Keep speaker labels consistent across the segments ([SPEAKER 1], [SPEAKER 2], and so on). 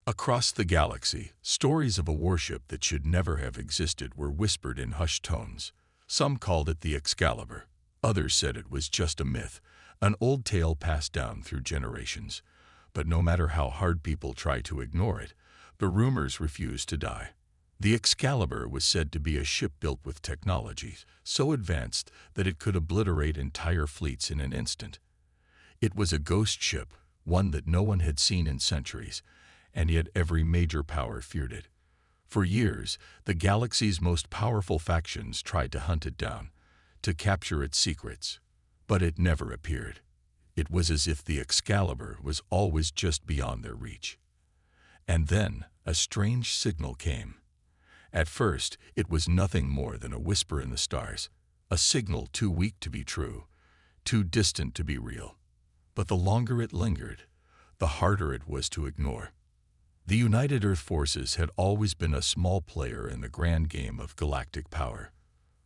[SPEAKER 1] Across the galaxy, stories of a warship that should never have existed were whispered in hushed tones. Some called it the Excalibur. Others said it was just a myth, an old tale passed down through generations. But no matter how hard people tried to ignore it, the rumors refused to die. The Excalibur was said to be a ship built with technology so advanced that it could obliterate entire fleets in an instant. It was a ghost ship, one that no one had seen in centuries, and yet every major power feared it. For years, the galaxy's most powerful factions tried to hunt it down, to capture its secrets. But it never appeared. It was as if the Excalibur was always just beyond their reach. And then, a strange signal came. At first, it was nothing more than a whisper in the stars, a signal too weak to be true, too distant to be real. But the longer it lingered, the harder it was to ignore. The United Earth Forces had always been a small player in the grand game of galactic power.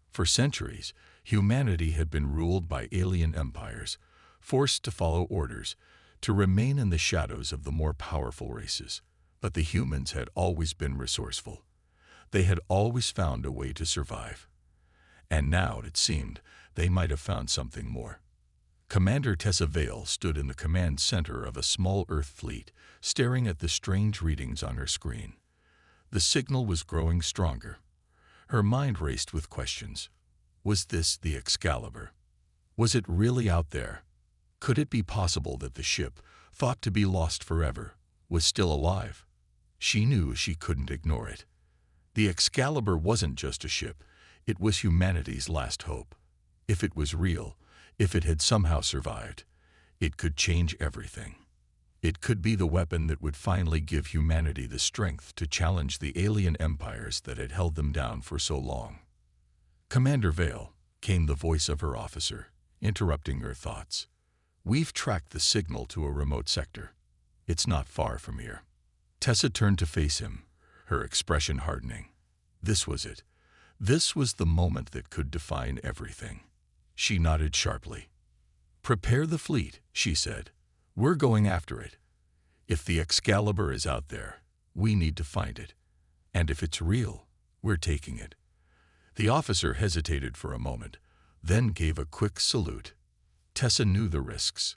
[SPEAKER 1] For centuries, humanity had been ruled by alien empires, forced to follow orders, to remain in the shadows of the more powerful races. But the humans had always been resourceful. They had always found a way to survive. And now, it seemed, they might have found something more. Commander Tessa Vale stood in the command center of a small Earth fleet, staring at the strange readings on her screen. The signal was growing stronger. Her mind raced with questions. Was this the Excalibur? Was it really out there? Could it be possible that the ship, thought to be lost forever, was still alive? She knew she couldn't ignore it. The Excalibur wasn't just a ship, it was humanity's last hope. If it was real, if it had somehow survived, it could change everything. It could be the weapon that would finally give humanity the strength to challenge the alien empires that had held them down for so long. "Commander Vale," came the voice of her officer, interrupting her thoughts. "We've tracked the signal to a remote sector. It's not far from here." Tessa turned to face him, her expression hardening. This was it. This was the moment that could define everything. She nodded sharply. "Prepare the fleet," she said. "We're going after it. If the Excalibur is out there, we need to find it. And if it's real, we're taking it." The officer hesitated for a moment, then gave a quick salute. Tessa knew the risks.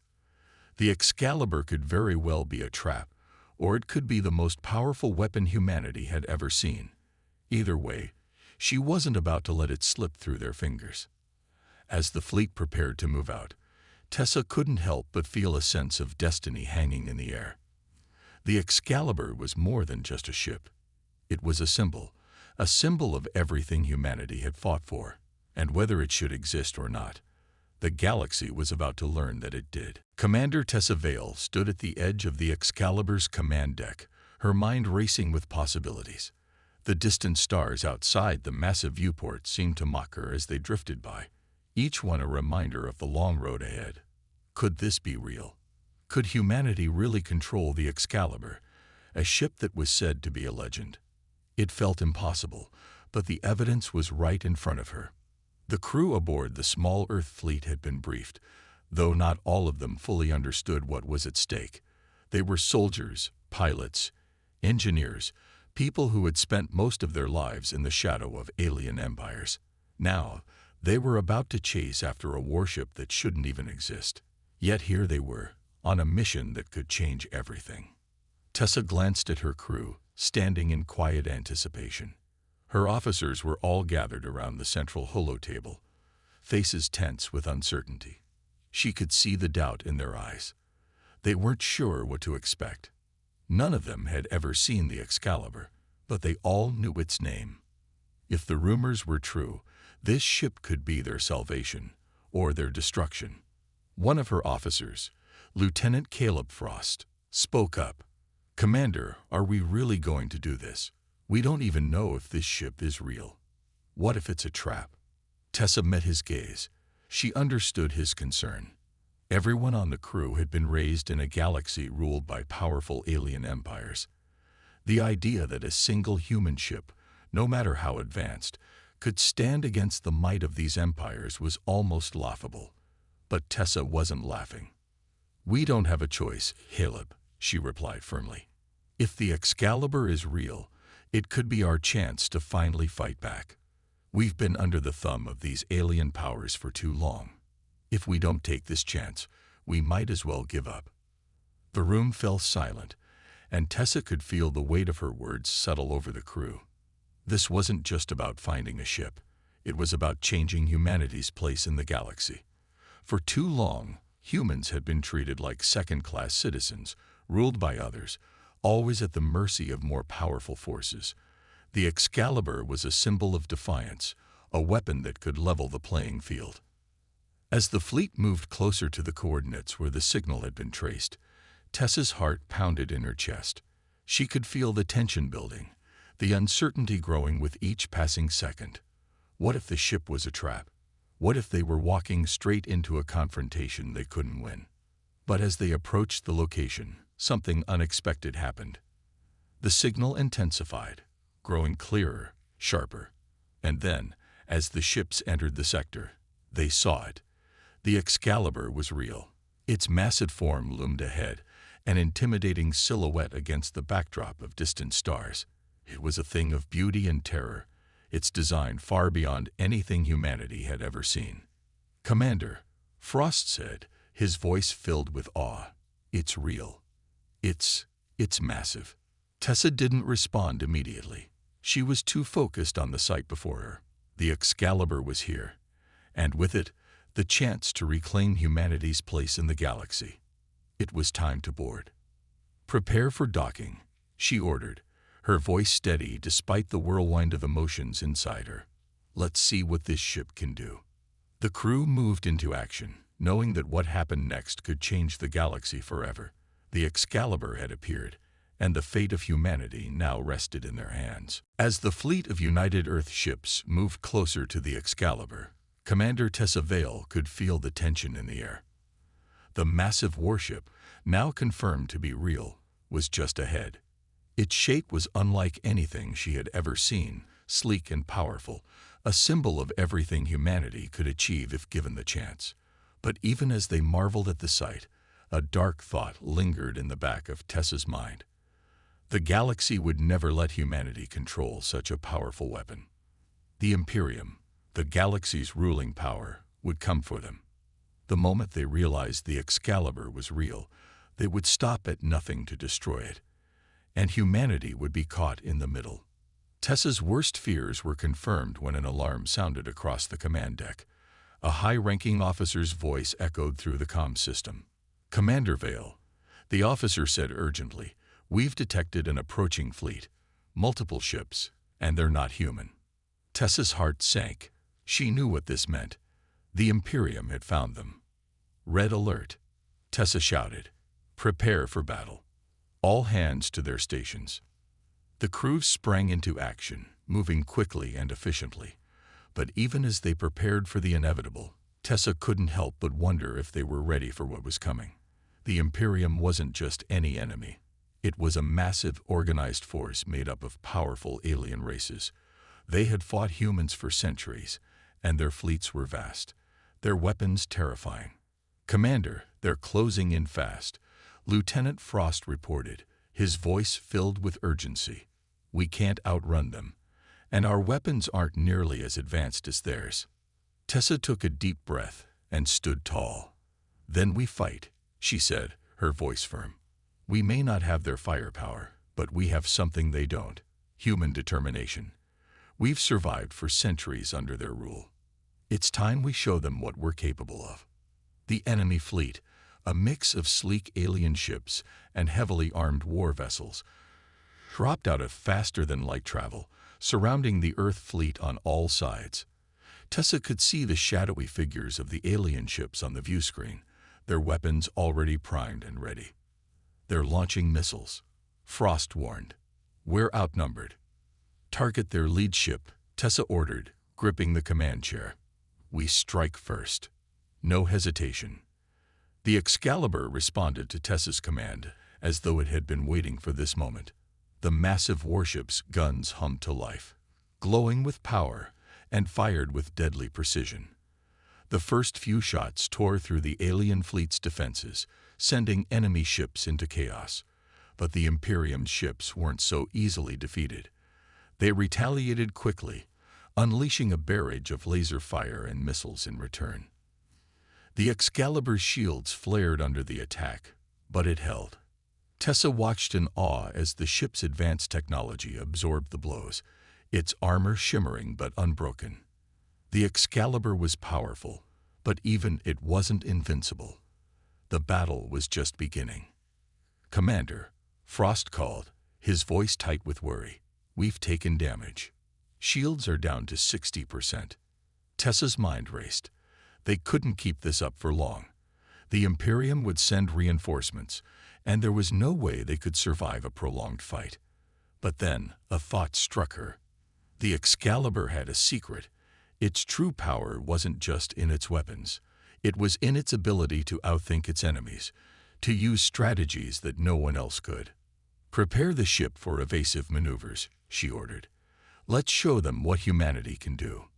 [SPEAKER 1] The Excalibur could very well be a trap, or it could be the most powerful weapon humanity had ever seen. Either way, she wasn't about to let it slip through their fingers. As the fleet prepared to move out, Tessa couldn't help but feel a sense of destiny hanging in the air. The Excalibur was more than just a ship. It was a symbol of everything humanity had fought for, and whether it should exist or not, the galaxy was about to learn that it did. Commander Tessa Vale stood at the edge of the Excalibur's command deck, her mind racing with possibilities. The distant stars outside the massive viewport seemed to mock her as they drifted by, each one a reminder of the long road ahead. Could this be real? Could humanity really control the Excalibur, a ship that was said to be a legend? It felt impossible, but the evidence was right in front of her. The crew aboard the small Earth fleet had been briefed, though not all of them fully understood what was at stake. They were soldiers, pilots, engineers, people who had spent most of their lives in the shadow of alien empires. Now, they were about to chase after a warship that shouldn't even exist. Yet here they were, on a mission that could change everything. Tessa glanced at her crew, standing in quiet anticipation. Her officers were all gathered around the central holotable, faces tense with uncertainty. She could see the doubt in their eyes. They weren't sure what to expect. None of them had ever seen the Excalibur, but they all knew its name. If the rumors were true, this ship could be their salvation, or their destruction. One of her officers, Lieutenant Caleb Frost, spoke up. "Commander, are we really going to do this? We don't even know if this ship is real. What if it's a trap?" Tessa met his gaze. She understood his concern. Everyone on the crew had been raised in a galaxy ruled by powerful alien empires. The idea that a single human ship, no matter how advanced, could stand against the might of these empires was almost laughable. But Tessa wasn't laughing. "We don't have a choice, Caleb," she replied firmly. If the Excalibur is real, it could be our chance to finally fight back. We've been under the thumb of these alien powers for too long. If we don't take this chance, we might as well give up." The room fell silent, and Tessa could feel the weight of her words settle over the crew. This wasn't just about finding a ship. It was about changing humanity's place in the galaxy. For too long, humans had been treated like second-class citizens, ruled by others, always at the mercy of more powerful forces. The Excalibur was a symbol of defiance, a weapon that could level the playing field. As the fleet moved closer to the coordinates where the signal had been traced, Tessa's heart pounded in her chest. She could feel the tension building, the uncertainty growing with each passing second. What if the ship was a trap? What if they were walking straight into a confrontation they couldn't win? But as they approached the location, something unexpected happened. The signal intensified, growing clearer, sharper. And then, as the ships entered the sector, they saw it. The Excalibur was real. Its massive form loomed ahead, an intimidating silhouette against the backdrop of distant stars. It was a thing of beauty and terror, its design far beyond anything humanity had ever seen. "Commander," Frost said, his voice filled with awe. "It's real. It's massive." Tessa didn't respond immediately. She was too focused on the sight before her. The Excalibur was here, and with it, the chance to reclaim humanity's place in the galaxy. It was time to board. "Prepare for docking," she ordered, her voice steady despite the whirlwind of emotions inside her. "Let's see what this ship can do." The crew moved into action, knowing that what happened next could change the galaxy forever. The Excalibur had appeared, and the fate of humanity now rested in their hands. As the fleet of United Earth ships moved closer to the Excalibur, Commander Tessa Vale could feel the tension in the air. The massive warship, now confirmed to be real, was just ahead. Its shape was unlike anything she had ever seen, sleek and powerful, a symbol of everything humanity could achieve if given the chance. But even as they marveled at the sight, a dark thought lingered in the back of Tessa's mind. The galaxy would never let humanity control such a powerful weapon. The Imperium, the galaxy's ruling power, would come for them. The moment they realized the Excalibur was real, they would stop at nothing to destroy it, and humanity would be caught in the middle. Tessa's worst fears were confirmed when an alarm sounded across the command deck. A high-ranking officer's voice echoed through the comm system. "Commander Vale," the officer said urgently, "we've detected an approaching fleet, multiple ships, and they're not human." Tessa's heart sank. She knew what this meant. The Imperium had found them. "Red alert," Tessa shouted. "Prepare for battle. All hands to their stations." The crew sprang into action, moving quickly and efficiently. But even as they prepared for the inevitable, Tessa couldn't help but wonder if they were ready for what was coming. The Imperium wasn't just any enemy. It was a massive, organized force made up of powerful alien races. They had fought humans for centuries, and their fleets were vast, their weapons terrifying. "Commander, they're closing in fast," Lieutenant Frost reported, his voice filled with urgency. "We can't outrun them, and our weapons aren't nearly as advanced as theirs." Tessa took a deep breath and stood tall. "Then we fight," she said, her voice firm. "We may not have their firepower, but we have something they don't: human determination. We've survived for centuries under their rule. It's time we show them what we're capable of." The enemy fleet, a mix of sleek alien ships and heavily armed war vessels, dropped out of faster-than-light travel, surrounding the Earth fleet on all sides. Tessa could see the shadowy figures of the alien ships on the view screen, their weapons already primed and ready. "They're launching missiles," Frost warned. "We're outnumbered." "Target their lead ship," Tessa ordered, gripping the command chair. "We strike first. No hesitation." The Excalibur responded to Tessa's command as though it had been waiting for this moment. The massive warship's guns hummed to life, glowing with power and fired with deadly precision. The first few shots tore through the alien fleet's defenses, sending enemy ships into chaos. But the Imperium's ships weren't so easily defeated. They retaliated quickly, unleashing a barrage of laser fire and missiles in return. The Excalibur's shields flared under the attack, but it held. Tessa watched in awe as the ship's advanced technology absorbed the blows, its armor shimmering but unbroken. The Excalibur was powerful, but even it wasn't invincible. The battle was just beginning. "Commander," Frost called, his voice tight with worry. "We've taken damage. Shields are down to 60%. Tessa's mind raced. They couldn't keep this up for long. The Imperium would send reinforcements, and there was no way they could survive a prolonged fight. But then a thought struck her. The Excalibur had a secret. Its true power wasn't just in its weapons. It was in its ability to outthink its enemies, to use strategies that no one else could. "Prepare the ship for evasive maneuvers," she ordered. "Let's show them what humanity can do."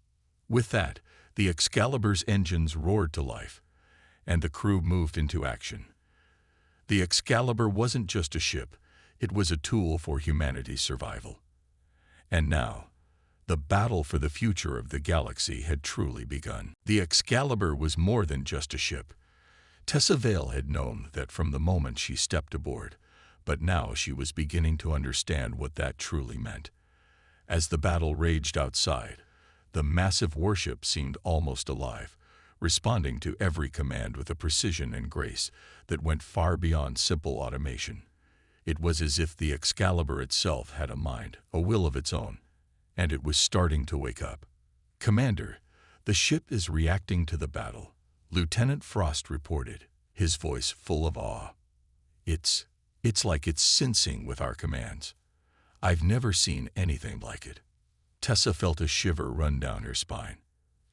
[SPEAKER 1] With that, the Excalibur's engines roared to life, and the crew moved into action. The Excalibur wasn't just a ship, it was a tool for humanity's survival. And now, the battle for the future of the galaxy had truly begun. The Excalibur was more than just a ship. Tessa Vale had known that from the moment she stepped aboard, but now she was beginning to understand what that truly meant. As the battle raged outside, the massive warship seemed almost alive, responding to every command with a precision and grace that went far beyond simple automation. It was as if the Excalibur itself had a mind, a will of its own, and it was starting to wake up. "Commander, the ship is reacting to the battle," Lieutenant Frost reported, his voice full of awe. It's like it's sensing with our commands. I've never seen anything like it." Tessa felt a shiver run down her spine.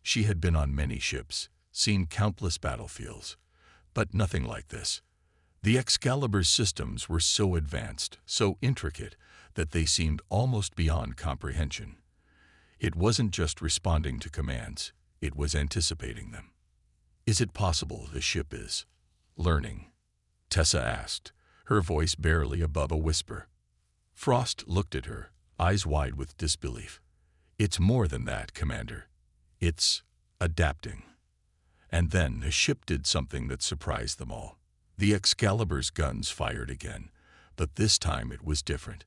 [SPEAKER 1] She had been on many ships, seen countless battlefields, but nothing like this. The Excalibur's systems were so advanced, so intricate, that they seemed almost beyond comprehension. It wasn't just responding to commands, it was anticipating them. "Is it possible the ship is learning?" Tessa asked, her voice barely above a whisper. Frost looked at her, eyes wide with disbelief. "It's more than that, Commander. It's adapting." And then the ship did something that surprised them all. The Excalibur's guns fired again, but this time it was different.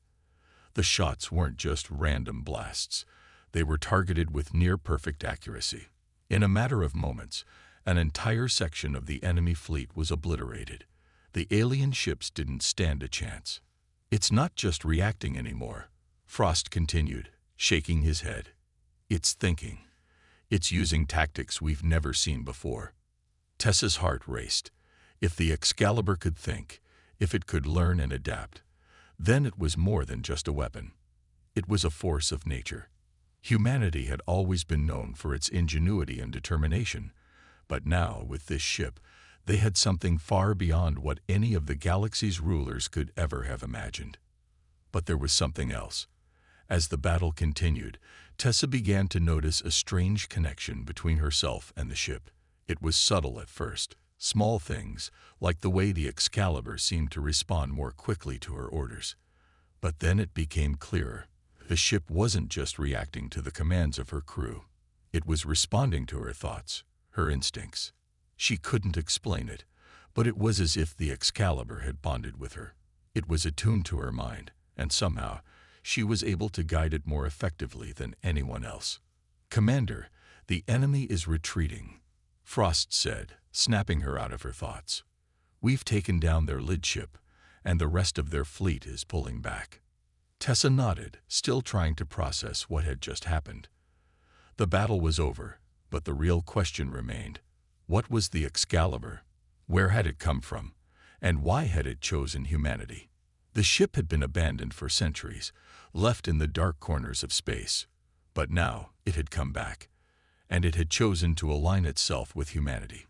[SPEAKER 1] The shots weren't just random blasts. They were targeted with near-perfect accuracy. In a matter of moments, an entire section of the enemy fleet was obliterated. The alien ships didn't stand a chance. "It's not just reacting anymore," Frost continued, shaking his head. "It's thinking. It's using tactics we've never seen before." Tessa's heart raced. If the Excalibur could think, if it could learn and adapt, then it was more than just a weapon. It was a force of nature. Humanity had always been known for its ingenuity and determination, but now, with this ship, they had something far beyond what any of the galaxy's rulers could ever have imagined. But there was something else. As the battle continued, Tessa began to notice a strange connection between herself and the ship. It was subtle at first, small things, like the way the Excalibur seemed to respond more quickly to her orders. But then it became clearer. The ship wasn't just reacting to the commands of her crew. It was responding to her thoughts, her instincts. She couldn't explain it, but it was as if the Excalibur had bonded with her. It was attuned to her mind, and somehow, she was able to guide it more effectively than anyone else. "Commander, the enemy is retreating," Frost said, snapping her out of her thoughts. "We've taken down their lead ship, and the rest of their fleet is pulling back." Tessa nodded, still trying to process what had just happened. The battle was over, but the real question remained. What was the Excalibur? Where had it come from? And why had it chosen humanity? The ship had been abandoned for centuries, left in the dark corners of space. But now it had come back, and it had chosen to align itself with humanity.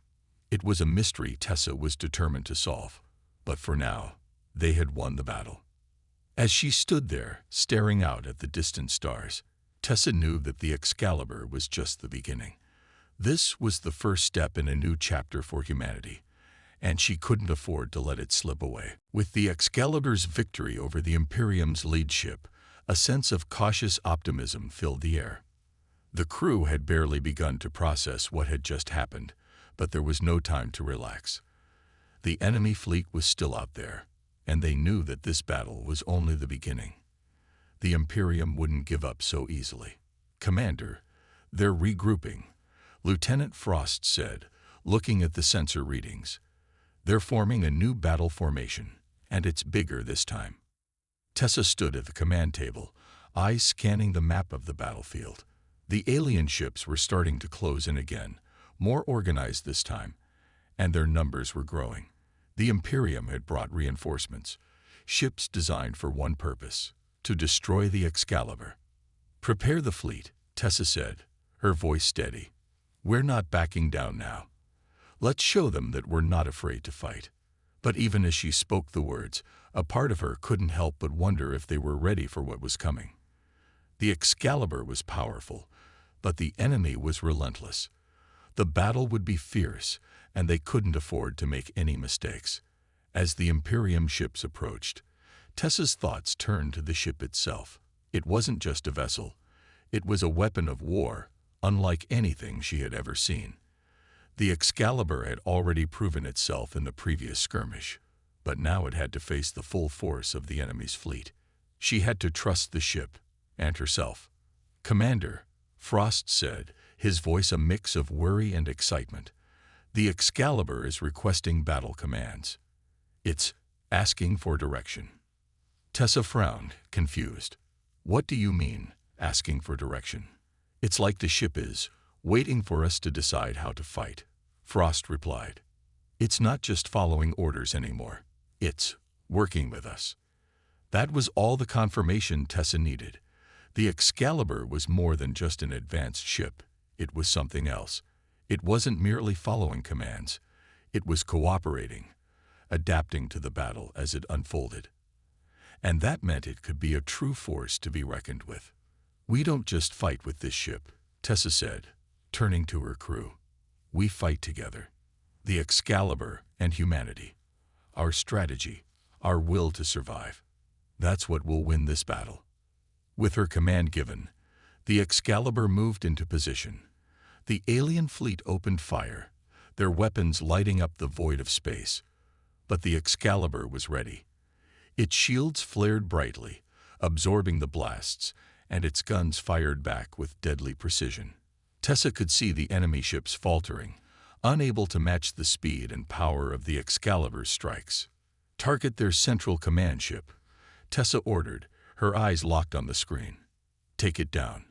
[SPEAKER 1] It was a mystery Tessa was determined to solve, but for now, they had won the battle. As she stood there, staring out at the distant stars, Tessa knew that the Excalibur was just the beginning. This was the first step in a new chapter for humanity, and she couldn't afford to let it slip away. With the Excalibur's victory over the Imperium's lead ship, a sense of cautious optimism filled the air. The crew had barely begun to process what had just happened, but there was no time to relax. The enemy fleet was still out there, and they knew that this battle was only the beginning. The Imperium wouldn't give up so easily. "Commander, they're regrouping," Lieutenant Frost said, looking at the sensor readings. "They're forming a new battle formation, and it's bigger this time." Tessa stood at the command table, eyes scanning the map of the battlefield. The alien ships were starting to close in again, more organized this time, and their numbers were growing. The Imperium had brought reinforcements, ships designed for one purpose: to destroy the Excalibur. "Prepare the fleet," Tessa said, her voice steady. "We're not backing down now. Let's show them that we're not afraid to fight." But even as she spoke the words, a part of her couldn't help but wonder if they were ready for what was coming. The Excalibur was powerful, but the enemy was relentless. The battle would be fierce, and they couldn't afford to make any mistakes. As the Imperium ships approached, Tessa's thoughts turned to the ship itself. It wasn't just a vessel. It was a weapon of war, unlike anything she had ever seen. The Excalibur had already proven itself in the previous skirmish, but now it had to face the full force of the enemy's fleet. She had to trust the ship and herself. "Commander," Frost said, his voice a mix of worry and excitement, "the Excalibur is requesting battle commands. It's asking for direction." Tessa frowned, confused. "What do you mean, asking for direction?" "It's like the ship is waiting for us to decide how to fight," Frost replied. "It's not just following orders anymore. It's working with us." That was all the confirmation Tessa needed. The Excalibur was more than just an advanced ship. It was something else. It wasn't merely following commands. It was cooperating, adapting to the battle as it unfolded. And that meant it could be a true force to be reckoned with. "We don't just fight with this ship," Tessa said, turning to her crew. "We fight together. The Excalibur and humanity. Our strategy, our will to survive. That's what will win this battle." With her command given, the Excalibur moved into position. The alien fleet opened fire, their weapons lighting up the void of space. But the Excalibur was ready. Its shields flared brightly, absorbing the blasts, and its guns fired back with deadly precision. Tessa could see the enemy ships faltering, unable to match the speed and power of the Excalibur's strikes. "Target their central command ship," Tessa ordered, her eyes locked on the screen. "Take it down.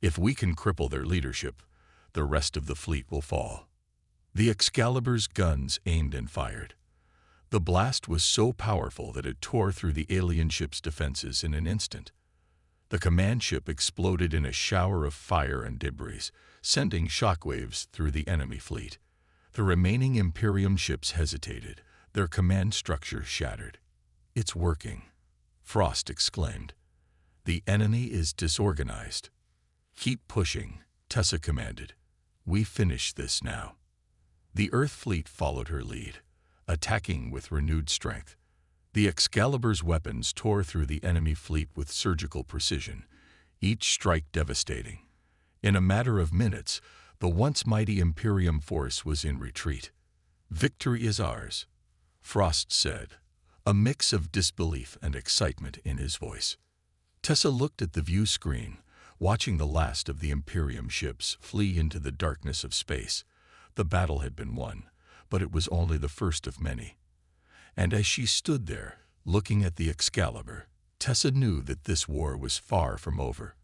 [SPEAKER 1] If we can cripple their leadership, the rest of the fleet will fall." The Excalibur's guns aimed and fired. The blast was so powerful that it tore through the alien ship's defenses in an instant. The command ship exploded in a shower of fire and debris, sending shockwaves through the enemy fleet. The remaining Imperium ships hesitated, their command structure shattered. "It's working," Frost exclaimed. "The enemy is disorganized." "Keep pushing," Tessa commanded. "We finish this now." The Earth fleet followed her lead, attacking with renewed strength. The Excalibur's weapons tore through the enemy fleet with surgical precision, each strike devastating. In a matter of minutes, the once mighty Imperium force was in retreat. "Victory is ours," Frost said, a mix of disbelief and excitement in his voice. Tessa looked at the view screen, watching the last of the Imperium ships flee into the darkness of space. The battle had been won, but it was only the first of many. And as she stood there, looking at the Excalibur, Tessa knew that this war was far from over.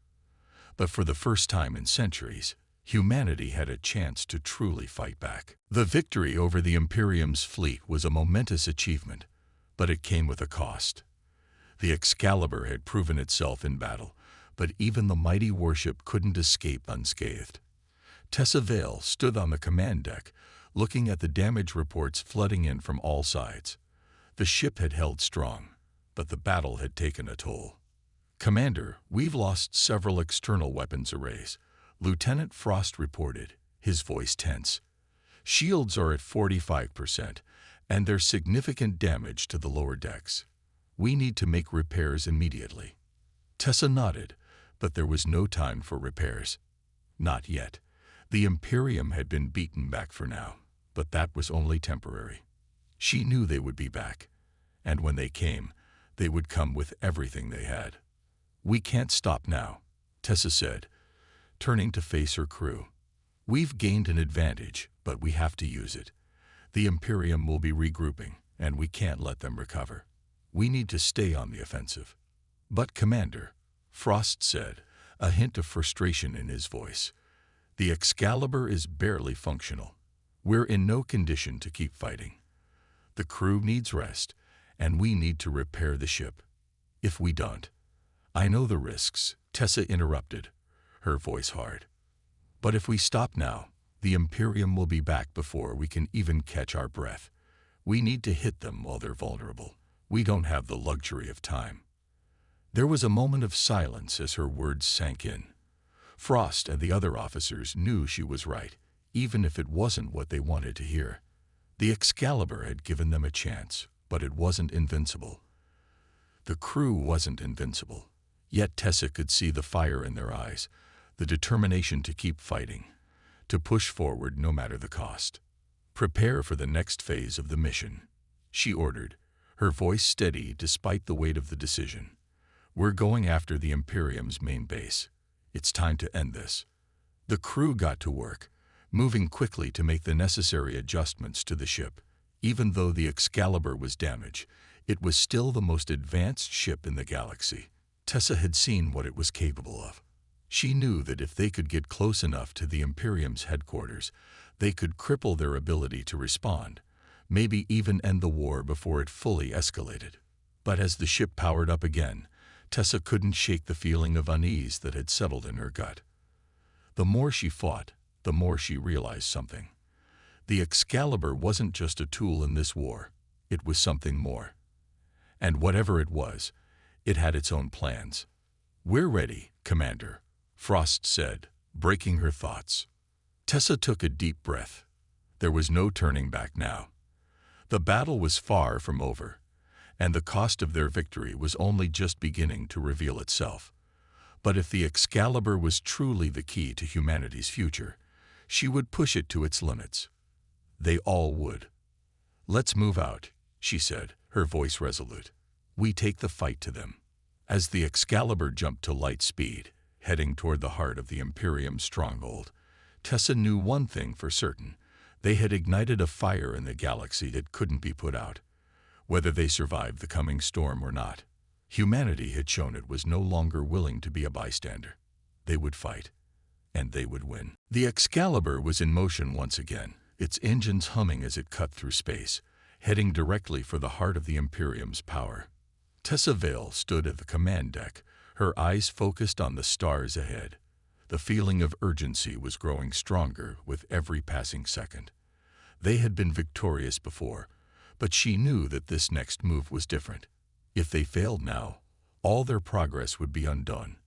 [SPEAKER 1] But for the first time in centuries, humanity had a chance to truly fight back. The victory over the Imperium's fleet was a momentous achievement, but it came with a cost. The Excalibur had proven itself in battle, but even the mighty warship couldn't escape unscathed. Tessa Vale stood on the command deck, looking at the damage reports flooding in from all sides. The ship had held strong, but the battle had taken a toll. "Commander, we've lost several external weapons arrays," Lieutenant Frost reported, his voice tense. "Shields are at 45%, and there's significant damage to the lower decks. We need to make repairs immediately." Tessa nodded, but there was no time for repairs. Not yet. The Imperium had been beaten back for now, but that was only temporary. She knew they would be back, and when they came, they would come with everything they had. "We can't stop now," Tessa said, turning to face her crew. "We've gained an advantage, but we have to use it. The Imperium will be regrouping, and we can't let them recover. We need to stay on the offensive." "But, Commander," Frost said, a hint of frustration in his voice, "the Excalibur is barely functional. We're in no condition to keep fighting. The crew needs rest, and we need to repair the ship. If we don't—" "I know the risks," Tessa interrupted, her voice hard. "But if we stop now, the Imperium will be back before we can even catch our breath. We need to hit them while they're vulnerable. We don't have the luxury of time." There was a moment of silence as her words sank in. Frost and the other officers knew she was right, even if it wasn't what they wanted to hear. The Excalibur had given them a chance, but it wasn't invincible. The crew wasn't invincible, yet Tessa could see the fire in their eyes, the determination to keep fighting, to push forward no matter the cost. "Prepare for the next phase of the mission," she ordered, her voice steady despite the weight of the decision. "We're going after the Imperium's main base. It's time to end this." The crew got to work, moving quickly to make the necessary adjustments to the ship. Even though the Excalibur was damaged, it was still the most advanced ship in the galaxy. Tessa had seen what it was capable of. She knew that if they could get close enough to the Imperium's headquarters, they could cripple their ability to respond, maybe even end the war before it fully escalated. But as the ship powered up again, Tessa couldn't shake the feeling of unease that had settled in her gut. The more she fought, the more she realized something. The Excalibur wasn't just a tool in this war, it was something more. And whatever it was, it had its own plans. "We're ready, Commander," Frost said, breaking her thoughts. Tessa took a deep breath. There was no turning back now. The battle was far from over, and the cost of their victory was only just beginning to reveal itself. But if the Excalibur was truly the key to humanity's future, she would push it to its limits. They all would. "Let's move out," she said, her voice resolute. "We take the fight to them." As the Excalibur jumped to light speed, heading toward the heart of the Imperium's stronghold, Tessa knew one thing for certain. They had ignited a fire in the galaxy that couldn't be put out. Whether they survived the coming storm or not, humanity had shown it was no longer willing to be a bystander. They would fight, and they would win. The Excalibur was in motion once again, its engines humming as it cut through space, heading directly for the heart of the Imperium's power. Tessa Vale stood at the command deck, her eyes focused on the stars ahead. The feeling of urgency was growing stronger with every passing second. They had been victorious before, but she knew that this next move was different. If they failed now, all their progress would be undone,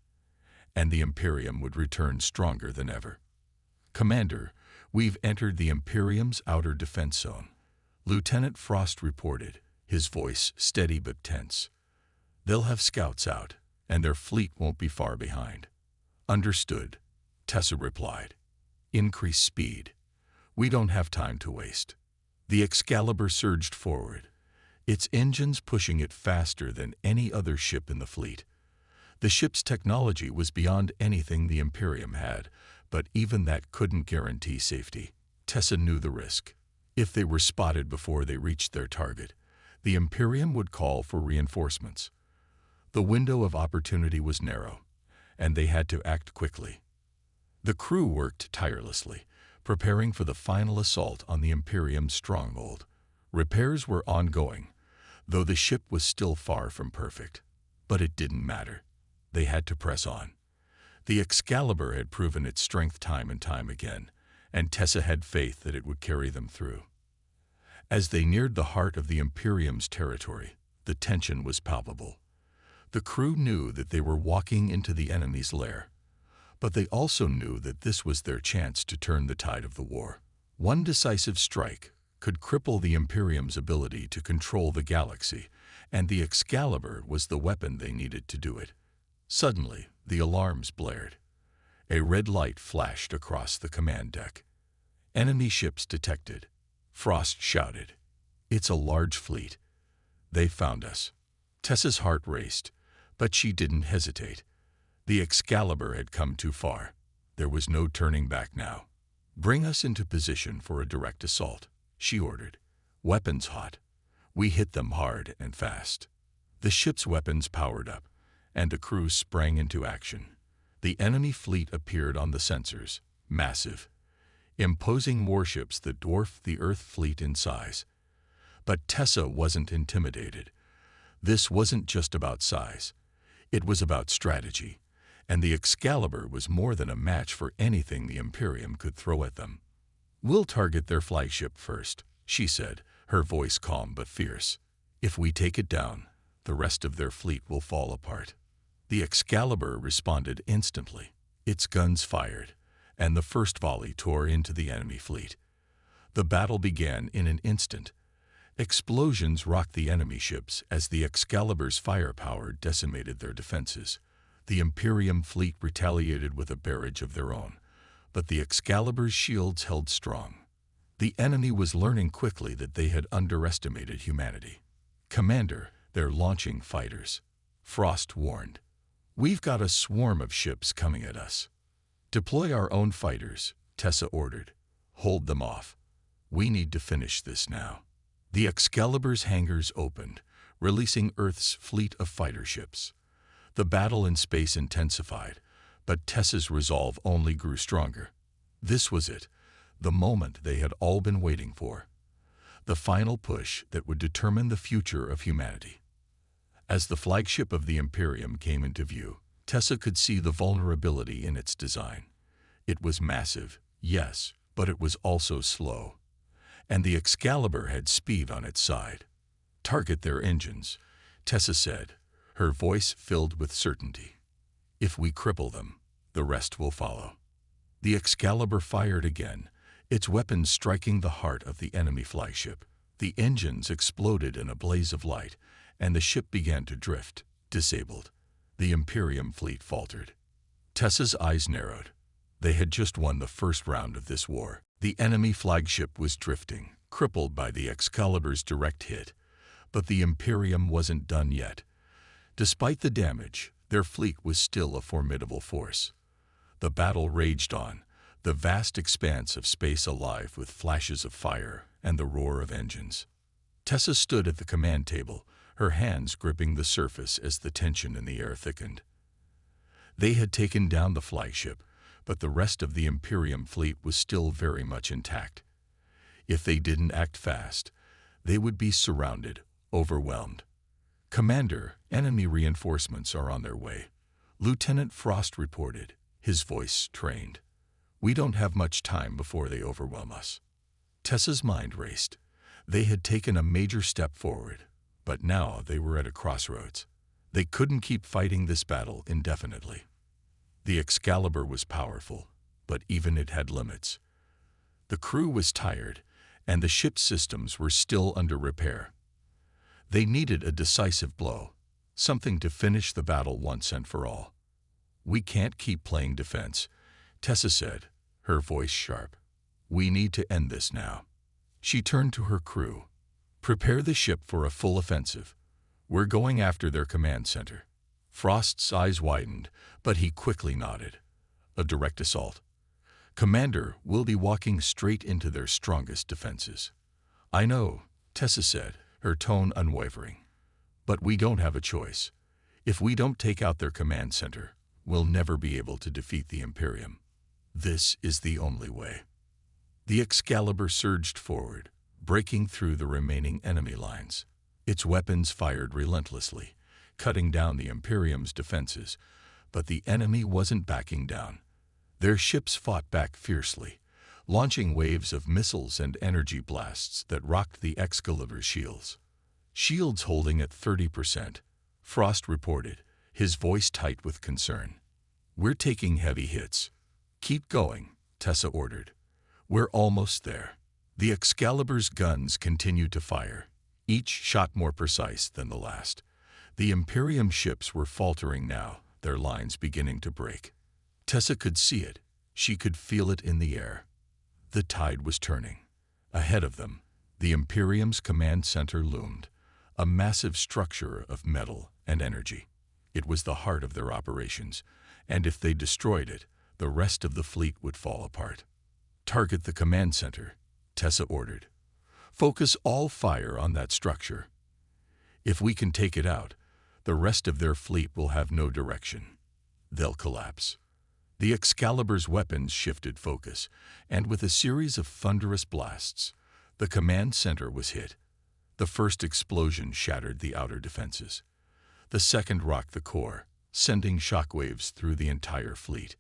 [SPEAKER 1] and the Imperium would return stronger than ever. "Commander, we've entered the Imperium's outer defense zone," Lieutenant Frost reported, his voice steady but tense. "They'll have scouts out, and their fleet won't be far behind." "Understood," Tessa replied. "Increase speed. We don't have time to waste." The Excalibur surged forward, its engines pushing it faster than any other ship in the fleet. The ship's technology was beyond anything the Imperium had, but even that couldn't guarantee safety. Tessa knew the risk. If they were spotted before they reached their target, the Imperium would call for reinforcements. The window of opportunity was narrow, and they had to act quickly. The crew worked tirelessly, preparing for the final assault on the Imperium's stronghold. Repairs were ongoing, though the ship was still far from perfect. But it didn't matter. They had to press on. The Excalibur had proven its strength time and time again, and Tessa had faith that it would carry them through. As they neared the heart of the Imperium's territory, the tension was palpable. The crew knew that they were walking into the enemy's lair, but they also knew that this was their chance to turn the tide of the war. One decisive strike could cripple the Imperium's ability to control the galaxy, and the Excalibur was the weapon they needed to do it. Suddenly, the alarms blared. A red light flashed across the command deck. Enemy ships detected. Frost shouted. "It's a large fleet. They found us." Tessa's heart raced, but she didn't hesitate. The Excalibur had come too far. There was no turning back now. "Bring us into position for a direct assault," she ordered. "Weapons hot." We hit them hard and fast. The ship's weapons powered up, and the crew sprang into action. The enemy fleet appeared on the sensors, massive, imposing warships that dwarfed the Earth fleet in size. But Tessa wasn't intimidated. This wasn't just about size. It was about strategy, and the Excalibur was more than a match for anything the Imperium could throw at them. "We'll target their flagship first," she said, her voice calm but fierce. "If we take it down, the rest of their fleet will fall apart." The Excalibur responded instantly. Its guns fired, and the first volley tore into the enemy fleet. The battle began in an instant. Explosions rocked the enemy ships as the Excalibur's firepower decimated their defenses. The Imperium fleet retaliated with a barrage of their own, but the Excalibur's shields held strong. The enemy was learning quickly that they had underestimated humanity. "Commander, they're launching fighters," Frost warned. "We've got a swarm of ships coming at us." "Deploy our own fighters," Tessa ordered. "Hold them off. We need to finish this now." The Excalibur's hangars opened, releasing Earth's fleet of fighter ships. The battle in space intensified, but Tessa's resolve only grew stronger. This was it, the moment they had all been waiting for. The final push that would determine the future of humanity. As the flagship of the Imperium came into view, Tessa could see the vulnerability in its design. It was massive, yes, but it was also slow. And the Excalibur had speed on its side. "Target their engines," Tessa said, her voice filled with certainty. "If we cripple them, the rest will follow." The Excalibur fired again, its weapons striking the heart of the enemy flagship. The engines exploded in a blaze of light, and the ship began to drift, disabled. The Imperium fleet faltered. Tessa's eyes narrowed. They had just won the first round of this war. The enemy flagship was drifting, crippled by the Excalibur's direct hit, but the Imperium wasn't done yet. Despite the damage, their fleet was still a formidable force. The battle raged on, the vast expanse of space alive with flashes of fire and the roar of engines. Tessa stood at the command table, her hands gripping the surface as the tension in the air thickened. They had taken down the flagship, but the rest of the Imperium fleet was still very much intact. If they didn't act fast, they would be surrounded, overwhelmed. "Commander, enemy reinforcements are on their way," Lieutenant Frost reported, his voice trained. "We don't have much time before they overwhelm us." Tessa's mind raced. They had taken a major step forward, but now they were at a crossroads. They couldn't keep fighting this battle indefinitely. The Excalibur was powerful, but even it had limits. The crew was tired, and the ship's systems were still under repair. They needed a decisive blow, something to finish the battle once and for all. "We can't keep playing defense," Tessa said, her voice sharp. "We need to end this now." She turned to her crew. "Prepare the ship for a full offensive. We're going after their command center." Frost's eyes widened, but he quickly nodded. "A direct assault." "Commander, we'll be walking straight into their strongest defenses." "I know," Tessa said, her tone unwavering. "But we don't have a choice. If we don't take out their command center, we'll never be able to defeat the Imperium. This is the only way." The Excalibur surged forward, breaking through the remaining enemy lines. Its weapons fired relentlessly, cutting down the Imperium's defenses, but the enemy wasn't backing down. Their ships fought back fiercely, launching waves of missiles and energy blasts that rocked the Excalibur's shields. "Shields holding at 30%, Frost reported, his voice tight with concern. "We're taking heavy hits." "Keep going," Tessa ordered. "We're almost there." The Excalibur's guns continued to fire, each shot more precise than the last. The Imperium ships were faltering now, their lines beginning to break. Tessa could see it. She could feel it in the air. The tide was turning. Ahead of them, the Imperium's command center loomed, a massive structure of metal and energy. It was the heart of their operations, and if they destroyed it, the rest of the fleet would fall apart. "Target the command center," Tessa ordered. "Focus all fire on that structure. If we can take it out, the rest of their fleet will have no direction. They'll collapse." The Excalibur's weapons shifted focus, and with a series of thunderous blasts, the command center was hit. The first explosion shattered the outer defenses. The second rocked the core, sending shockwaves through the entire fleet.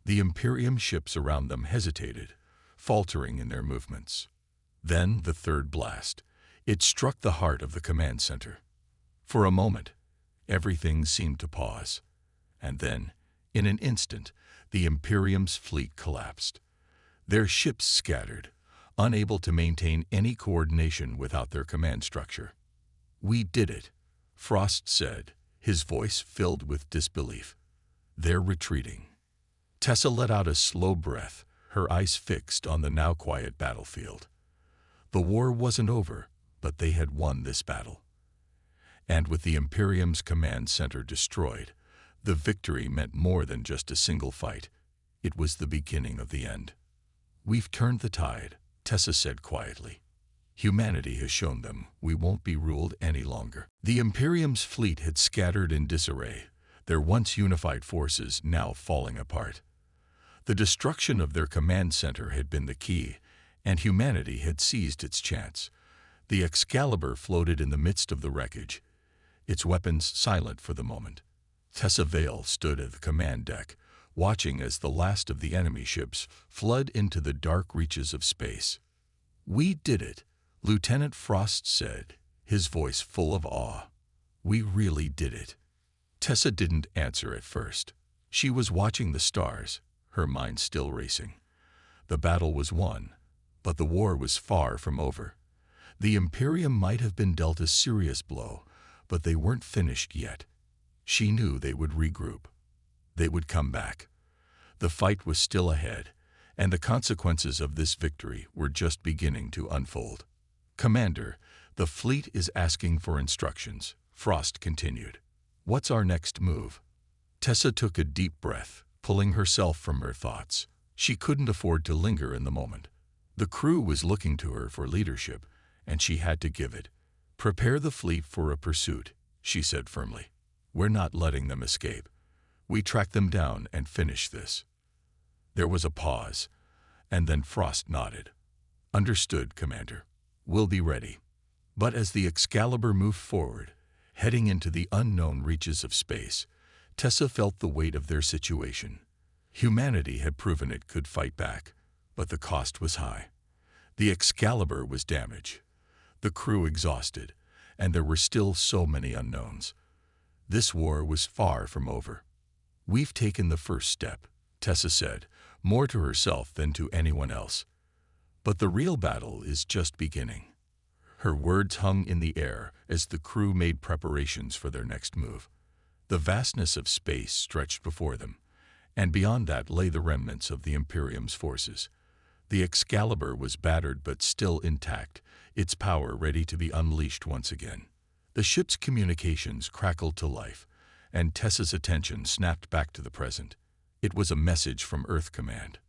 [SPEAKER 1] The Imperium ships around them hesitated, faltering in their movements. Then the third blast. It struck the heart of the command center. For a moment, everything seemed to pause. And then, in an instant, the Imperium's fleet collapsed. Their ships scattered, unable to maintain any coordination without their command structure. "We did it," Frost said, his voice filled with disbelief. "They're retreating." Tessa let out a slow breath, her eyes fixed on the now quiet battlefield. The war wasn't over, but they had won this battle. And with the Imperium's command center destroyed, the victory meant more than just a single fight. It was the beginning of the end. "We've turned the tide," Tessa said quietly. "Humanity has shown them we won't be ruled any longer." The Imperium's fleet had scattered in disarray, their once unified forces now falling apart. The destruction of their command center had been the key, and humanity had seized its chance. The Excalibur floated in the midst of the wreckage, its weapons silent for the moment. Tessa Vale stood at the command deck, watching as the last of the enemy ships flood into the dark reaches of space. "We did it," Lieutenant Frost said, his voice full of awe. "We really did it." Tessa didn't answer at first. She was watching the stars, her mind still racing. The battle was won, but the war was far from over. The Imperium might have been dealt a serious blow, but they weren't finished yet. She knew they would regroup. They would come back. The fight was still ahead, and the consequences of this victory were just beginning to unfold. "Commander, the fleet is asking for instructions," Frost continued. "What's our next move?" Tessa took a deep breath, pulling herself from her thoughts. She couldn't afford to linger in the moment. The crew was looking to her for leadership, and she had to give it. "Prepare the fleet for a pursuit," she said firmly. "We're not letting them escape. We track them down and finish this." There was a pause, and then Frost nodded. "Understood, Commander. We'll be ready." But as the Excalibur moved forward, heading into the unknown reaches of space, Tessa felt the weight of their situation. Humanity had proven it could fight back, but the cost was high. The Excalibur was damaged, the crew exhausted, and there were still so many unknowns. This war was far from over. "We've taken the first step," Tessa said, more to herself than to anyone else. "But the real battle is just beginning." Her words hung in the air as the crew made preparations for their next move. The vastness of space stretched before them, and beyond that lay the remnants of the Imperium's forces. The Excalibur was battered but still intact, its power ready to be unleashed once again. The ship's communications crackled to life, and Tessa's attention snapped back to the present. It was a message from Earth Command.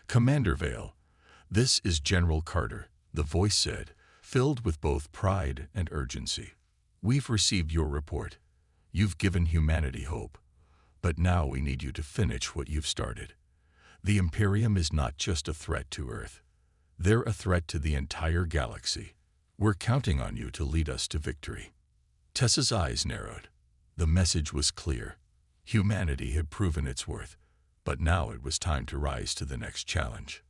[SPEAKER 1] "Commander Vale, this is General Carter," the voice said, filled with both pride and urgency. "We've received your report. You've given humanity hope, but now we need you to finish what you've started. The Imperium is not just a threat to Earth. They're a threat to the entire galaxy. We're counting on you to lead us to victory." Tessa's eyes narrowed. The message was clear. Humanity had proven its worth, but now it was time to rise to the next challenge.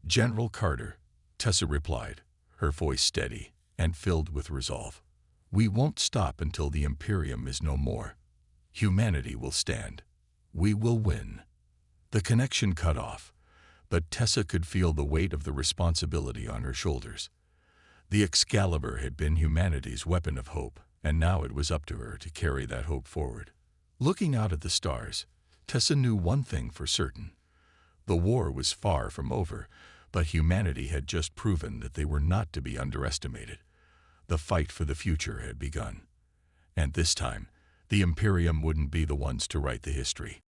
[SPEAKER 1] "General Carter," Tessa replied, her voice steady and filled with resolve. "We won't stop until the Imperium is no more. Humanity will stand. We will win." The connection cut off, but Tessa could feel the weight of the responsibility on her shoulders. The Excalibur had been humanity's weapon of hope, and now it was up to her to carry that hope forward. Looking out at the stars, Tessa knew one thing for certain. The war was far from over, but humanity had just proven that they were not to be underestimated. The fight for the future had begun. And this time, the Imperium wouldn't be the ones to write the history.